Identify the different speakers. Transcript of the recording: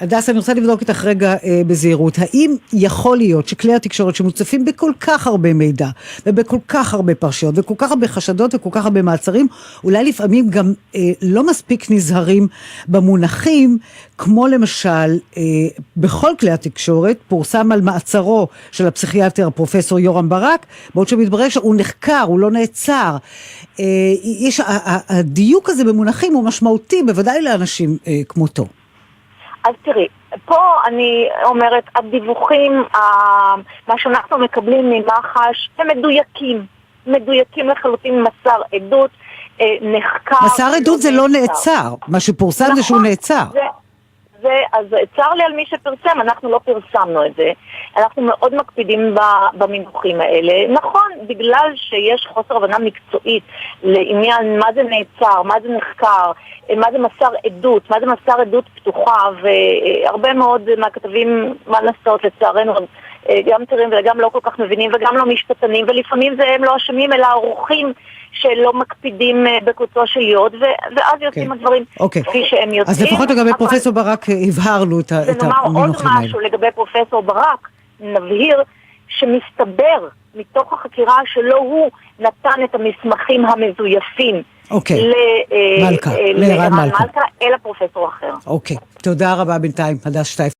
Speaker 1: הדס, אני רוצה לבדוק איתך רגע בזהירות. האם יכול להיות שכלי התקשורת שמוצפים בכל כך הרבה מידע, ובכל כך הרבה פרשיות, וכל כך הרבה חשדות, וכל כך הרבה מעצרים, אולי לפעמים גם לא מספיק נזהרים במונחים, כמו למשל, בכל כלי התקשורת, פורסם על מעצרו של הפסיכיאטר פרופסור יורם ברק, בעוד שמתברר שהוא נחקר, הוא לא נעצר. הדיוק הזה במונחים הוא משמעותי, בוודאי לאנשים כמותו.
Speaker 2: אז תראי, פה אני אומרת, הדיווחים, מה שאנחנו מקבלים ממח"ש, הם מדויקים לחלוטין. מסר עדות, נחקר.
Speaker 1: מסר עדות זה לא נעצר, מה שפורסם זה שהוא נעצר.
Speaker 2: אז צר לי על מי שפרסם, אנחנו לא פרסמנו את זה. אנחנו מאוד מקפידים במינוחים האלה. נכון, בגלל שיש חוסר הבנה מקצועית לעניין מה זה נעצר, מה זה נחקר, מה זה מסר עדות, מה זה מסר עדות פתוחה, והרבה מאוד מהכתבים, מה לעשות, לצערנו, גם תראים וגם לא כל כך מבינים וגם לא משפטנים, ולפעמים זה הם לא אשמים אלא עורכים שלא מקפידים בקוצו של יוד, ואז יוצאים הדברים כפי שהם יוצאים.
Speaker 1: אז לפחות לגבי פרופסור ברק הבהרנו את המינוחים האלה.
Speaker 2: ונאמר עוד משהו לגבי פרופסור ברק, נבהיר שמסתבר מתוך החקירה שלא הוא נתן את המסמכים המזויפים לערן מלכה, אלא פרופסור אחר.
Speaker 1: תודה רבה בינתיים, הדס שטייף.